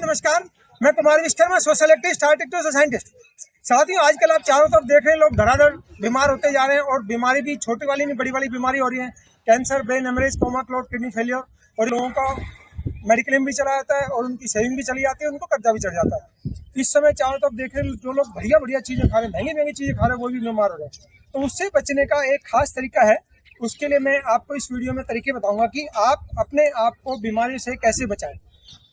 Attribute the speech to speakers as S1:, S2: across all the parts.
S1: नमस्कार, मैं Kumar Vishwakarma, social activist, artist और साइंटिस्ट। साथियों, आजकल आप चारों तरफ देख रहे हैं, लोग धड़ाधड़ बीमार होते जा रहे हैं और बीमारी भी छोटी वाली नहीं बड़ी वाली बीमारी हो रही है। Cancer, brain haemorrhage, coma clot, kidney failure, और लोगों का मेडिक्लेम भी चला जाता है और उनकी सेविंग भी चली जाती है, उनको कर्जा भी चढ़ जाता है। इस समय चारों तरफ देख रहे हैं, जो लोग बढ़िया बढ़िया चीज़ें खा रहे हैं, महंगी महंगी चीज़ें खा रहे हैं, वो भी बीमार हो रहे हैं। तो उससे बचने का एक खास तरीका है। उसके लिए मैं आपको इस वीडियो में तरीके बताऊंगा कि आप अपने आप को बीमारी से कैसे बचाएं।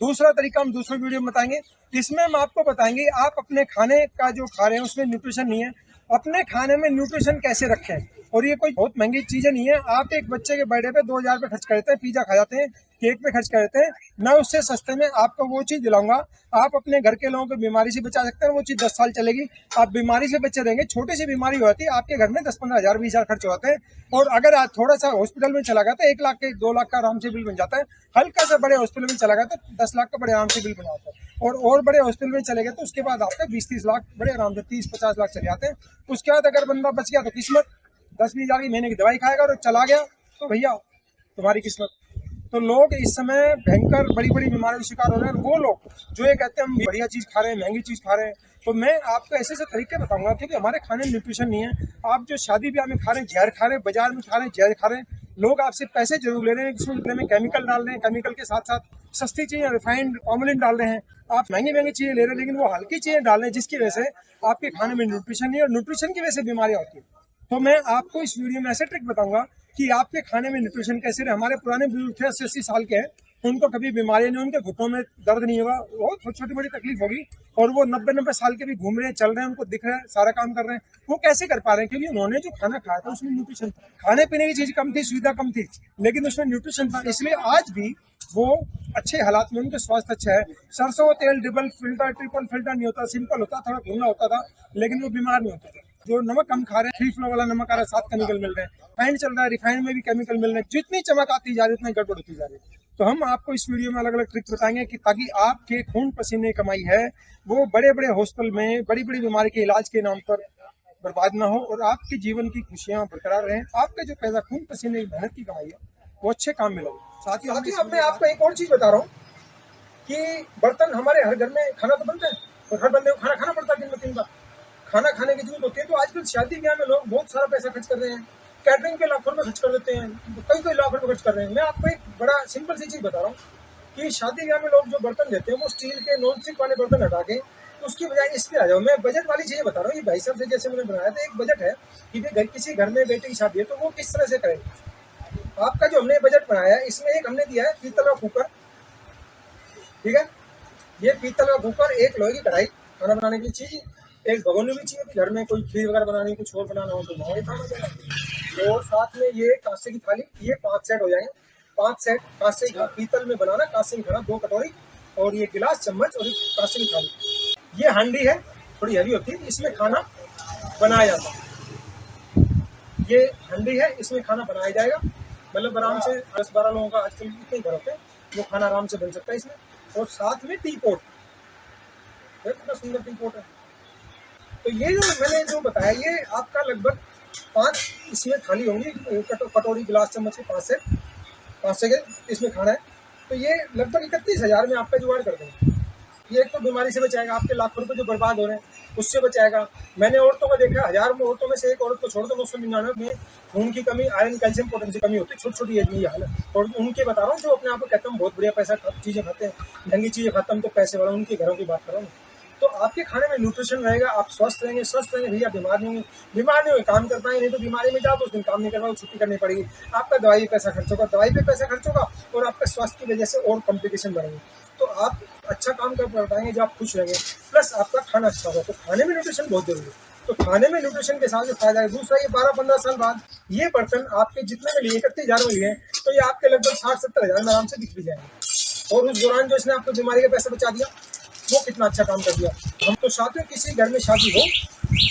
S1: दूसरा तरीका हम दूसरे वीडियो में बताएंगे। इसमें हम आपको बताएंगे आप अपने खाने का जो खा रहे हैं उसमें न्यूट्रिशन नहीं है, अपने खाने में न्यूट्रिशन कैसे रखें। और ये कोई बहुत महंगी चीज़ें नहीं है। आप एक बच्चे के बर्थडे पे 2000 रुपये खर्च करते हैं, पिज़्ज़ा खा जाते हैं, केक पे खर्च करते हैं। मैं उससे सस्ते में आपको वो चीज़ दिलाऊंगा, आप अपने घर के लोगों को बीमारी से बचा सकते हैं। वो चीज़ 10 साल चलेगी, आप बीमारी से बचे रहेंगे। छोटी सी बीमारी होती है, आपके घर में 10-15 हज़ार 20 हज़ार खर्च हो जाते हैं। और अगर आज थोड़ा सा हॉस्पिटल में चला गया तो 1 लाख के 2 लाख का आराम से बिल बन जाता है। हल्का सा बड़े हॉस्पिटल में चला गया तो 10 लाख का बड़े आराम से बिल बन जाता है। और बड़े हॉस्पिटल में चले गए तो उसके बाद आपका 20-30 लाख बड़े आराम से 30-50 लाख चले जाते हैं। उसके बाद अगर बंदा बच गया तो किस्मत, 10-20 हज़ार की महीने की दवाई खाएगा, और चला गया तो भैया तुम्हारी किस्मत। तो लोग इस समय भयंकर बड़ी बड़ी बीमारियों का शिकार हो रहे हैं। वो लोग जो ये कहते हैं हम बढ़िया चीज़ खा रहे हैं, महंगी चीज़ खा रहे हैं, तो मैं आपको ऐसे ऐसे तरीके बताऊंगा क्योंकि हमारे खाने में न्यूट्रिशन नहीं है। आप जो शादी ब्याह में खा रहे हैं जहर खा रहे हैं, बाजार में खा रहे हैं जहर खा रहे हैं। लोग आपसे पैसे जरूर ले रहे हैं, इसमें में केमिकल डाल रहे हैं, केमिकल के साथ साथ सस्ती चीज़ें रिफाइंड फॉर्मेलिन डाल रहे हैं। आप महंगी महंगी चीज़ें ले रहे हैं, लेकिन वो हल्की चीज़ें डाल रहे हैं जिसकी वजह से आपके खाने में न्यूट्रिशन नहीं है, और न्यूट्रिशन की वजह से बीमारियाँ होती है। तो मैं आपको इस वीडियो में ऐसे ट्रिक बताऊंगा कि आपके खाने में न्यूट्रिशन कैसे रहे। हमारे पुराने बुजुर्ग थे, 80-80 साल के हैं, उनको कभी बीमारी नहीं, उनके घुटनों में दर्द नहीं होगा, बहुत छोटी बड़ी तकलीफ होगी, और वो 90-90 साल के भी घूम रहे हैं, चल रहे हैं, उनको दिख रहा है, सारा काम कर रहे हैं। वो कैसे कर पा रहे हैं? क्योंकि उन्होंने जो खाना खाया था उसमें न्यूट्रिशन था। खाने पीने की चीज़ कम थी, सुविधा कम थी, लेकिन उसमें न्यूट्रिशन था। इसलिए आज भी वो अच्छे हालात में, उनके स्वास्थ्य अच्छा है। सरसों का तेल डबल फिल्टर, ट्रिपल फिल्टर नहीं होता, सिंपल होता, थोड़ा धुंधला होता था, लेकिन वो बीमार नहीं होते थे। जो नमक हम खा रहे हैं, 3 फ्लो वाला नमक आ रहा है, 7 केमिकल मिल रहे हैं। रिफाइंड चल रहा है, रिफाइंड में भी केमिकल मिल रहे हैं। जितनी चमक आती जा रही है उतनी गड़बड़ होती जा रही है। तो हम आपको इस वीडियो में अलग अलग ट्रिक बताएंगे कि ताकि आपके खून पसीने कमाई है वो बड़े बड़े हॉस्पिटल में बड़ी बड़ी बीमारी के इलाज के नाम पर बर्बाद ना हो, और आपके जीवन की खुशियां बरकरार रहें। आपके जो पैसा खून पसीने की मेहनत की कमाई है वो अच्छे काम में लगे। साथ ही अब मैं आपको एक और चीज बता रहा हूँ कि बर्तन हमारे हर घर में खाना तो बनता है, और हर बंदे को खाना खाना पड़ता है दिन में 3 बार। खाना खाने की जरूरत होती है। तो आजकल शादी ब्याह में लोग बहुत सारा पैसा खर्च कर रहे हैं, कैटरिंग पे लाखों रुपए खर्च कर देते हैं, कई लाख रुपए खर्च कर रहे हैं। मैं आपको एक बड़ा सिंपल सी चीज बता रहा हूँ कि शादी ब्याह में लोग जो बर्तन देते हैं वो स्टील के नॉन स्टिक वाले बर्तन हटा के उसकी बजाय इस पे आ जाओ। मैं बजट वाली चीजें बता रहा हूँ। ये भाई साहब से जैसे मैंने बनाया था, एक बजट है कि भाई किसी घर में बेटे की शादी है तो वो किस तरह से करें। आपका जो हमने बजट बनाया है, इसमें एक हमने दिया है पीतल का कुकर, ठीक है। ये पीतल का कुकर, एक लोहे की कढ़ाई खाना बनाने की चीज, एक भगोनी भी चाहिए कि घर में कोई खीर वगैरह बनानी, कुछ और बनाना हो तो वहाँ खाना देना। और साथ में ये कांसे की थाली, ये 5 सेट हो जाएंगे। 5 सेट कांसे का, पीतल में बनाना, कांसे में खाना, 2 कटोरी, और ये गिलास, चम्मच, और एक कांसे की थाली। ये हांडी है, थोड़ी हैवी होती है, इसमें खाना बनाया जाता है। ये हांडी है, इसमें खाना बनाया जाएगा। मतलब आराम से 10-12 लोगों का आजकल इतने घर होते हैं, वो खाना आराम से बन सकता है इसमें। और साथ में टी पोट, कितना सुंदर टी पोट है। तो ये जो मैंने जो बताया, ये आपका लगभग 5 इसमें थाली होंगी, कटोरी, गिलास, चम्मच के 5 सेट, 5 से इसमें खाना है। तो ये लगभग 31,000 में आपका जुगाड़ कर देंगे। ये एक तो बीमारी से बचाएगा, आपके लाखों रुपए जो बर्बाद हो रहे हैं उससे बचाएगा। मैंने औरतों को देखा, 1000 में औरतों में से एक औरत को छोड़ दो 999 में खून की कमी, आयरन, कैल्शियम, पोटेशियम की कमी होती है, छोटी छोटी एज में ये हाल है। और उनके बता रहा हूँ जो अपने आप को कहते हैं बहुत बढ़िया पैसा चीज़ें खाते हैं, महंगी चीज़ें खाते हैं, तो पैसे वाला, उनके घरों की बात कर रहा हूँ। तो आपके खाने में न्यूट्रिशन रहेगा, आप स्वस्थ रहेंगे भैया, बीमार नहीं होंगे। बीमार नहीं होंगे, काम कर पाएंगे, नहीं तो बीमारी में जाओ तो उस दिन काम नहीं कर पाओ, छुट्टी करनी पड़ेगी। आपका दवाई पे पैसा खर्च होगा, और आपके स्वास्थ्य की वजह से और कॉम्प्लिकेशन बढ़ेंगे। तो आप अच्छा काम कर पाएंगे जब आप खुश रहेंगे, प्लस आपका खाना अच्छा होगा। तो खाने में न्यूट्रिशन बहुत जरूरी है। तो खाने में न्यूट्रिशन के साथ जो फायदा है, दूसरा, ये 12-15 साल बाद ये बर्तन आपके जितने में लिए, 31,000 में लिए, तो ये आपके लगभग 60-70 हज़ार में आराम से बिक भी जाएंगे। और उस दौरान जो इसने आपको बीमारी का पैसा बचा दिया, वो कितना अच्छा काम कर दिया। हम तो साथियों किसी घर में शादी हो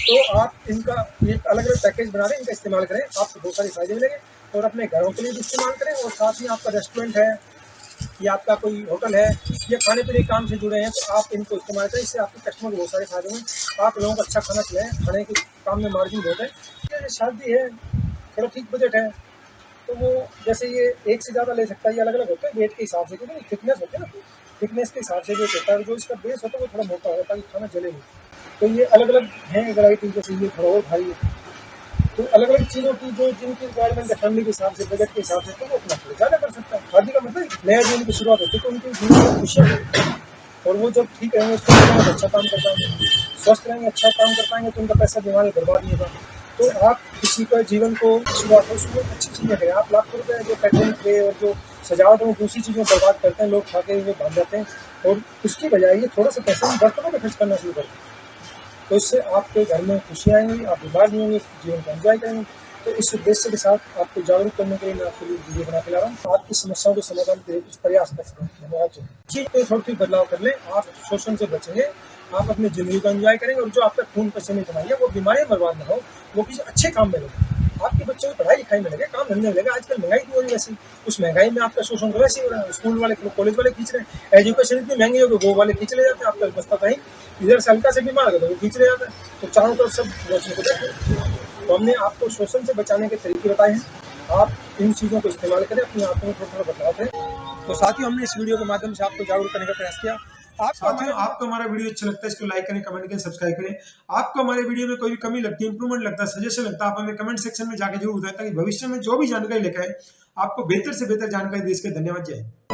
S1: तो आप इनका एक अलग अलग पैकेज बना दें, इनका इस्तेमाल करें, आपको बहुत सारे फायदे मिलेंगे। और अपने घरों के लिए भी इस्तेमाल करें, और साथ ही आपका रेस्टोरेंट है या आपका कोई होटल है या खाने पीने के काम से जुड़े हैं तो आप इनको इस्तेमाल करें। इससे आपके कस्टमर को बहुत सारे फायदे हैं। आप लोगों को अच्छा खाना खिलाएं, खाने के काम में मार्जिन बहुत है। शादी है, थोड़ा ठीक बजट है, तो वो जैसे ये एक से ज़्यादा ले सकता है, ये अलग अलग होता है वेट के हिसाब से, क्योंकि थिकनेस होती है ना, थिकनेस के हिसाब से वेट होता है। जो इसका बेस होता है वो थोड़ा मोटा होता है ताकि खाना जले नहीं। तो ये अलग अलग हैं वैरायटी, जैसे ये थोड़ा और भारी है। तो अलग अलग चीज़ों की जो जिनकी रिक्वायरमेंट है फैमिली के हिसाब से, बजट के हिसाब से, तो वो अपना थोड़ा ज़्यादा कर सकता है। शादी का मतलब नया जीवन की शुरुआत होती है, तो उनकी जीवन में खुशियाँ होती हैं। और वो जब ठीक रहेंगे उसके बाद अच्छा काम कर पाएंगे, स्वस्थ रहेंगे, अच्छा काम कर पाएंगे, तो उनका पैसा बीमारी बर्बाद नहीं होगा। तो आप किसी का जीवन को शुरुआत हो उसमें अच्छी चीज़ें करें। आप लाखों रुपए जो पेट्रोल पे और जो सजावट में दूसरी चीज़ों में बर्बाद करते हैं, लोग खा के हुए भाग जाते हैं, और उसकी बजाय ये थोड़ा सा पैसा हम बर्तनों में खर्च करना शुरू करते हैं। तो इससे आपके घर में खुशियाँ आएंगी, आप बीमार नहीं होंगे, जीवन को एंजॉय करेंगे। तो इस उद्देश्य के साथ आपको जागरूक करने के लिए मैं आपके लिए वीडियो बना के ला रहा हूँ। आपकी समस्याओं के समाधान के लिए कुछ प्रयास कर सकते हैं। धन्यवाद जी। चीज़ पे थोड़ी बदलाव कर लें, आप शोषण से बचेंगे, आप अपनी ज़िंदगी को एंजॉय करेंगे, और जो आपका खून पसीने कमाई है वो बीमारियाँ बर्बाद ना हो, वो किसी अच्छे काम में लगे, आपके बच्चों की पढ़ाई लिखाई में लगे, काम धंधे में लगे। आजकल महंगाई इतनी हो रही है, वैसे उस महंगाई में आपका शोषण तो वैसे ही हो रहा है। स्कूल वाले, कॉलेज वाले खींच रहे हैं, एजुकेशन इतनी महंगी हो गई, वो वाले खींच ले जाते हैं। आपका बस्ता कहीं इधर से हल्का से बीमार हो तो वो खींच ले जाता है। तो चारों तरफ सब बेचने को देखते हैं। तो हमने आपको शोषण से बचाने के तरीके बताए हैं। आप इन चीज़ों को इस्तेमाल करें, अपनी आंखों में थोड़ा थोड़ा बदलाव करें। तो साथियों, हमने इस वीडियो के माध्यम से आपको जागरूक करने का प्रयास किया। साथियों, आपको हमारा वीडियो अच्छा लगता है, इसको लाइक करें, कमेंट करें, सब्सक्राइब करें। आपको हमारे वीडियो में कोई भी कमी लगती है, इंप्रूवमेंट लगता है, सजेशन लगता है, आप हमें कमेंट सेक्शन में जाके जरूर बताएं, ताकि भविष्य में जो भी जानकारी लेकर आए आपको बेहतर से बेहतर जानकारी दे सके। धन्यवाद। जय हिंद।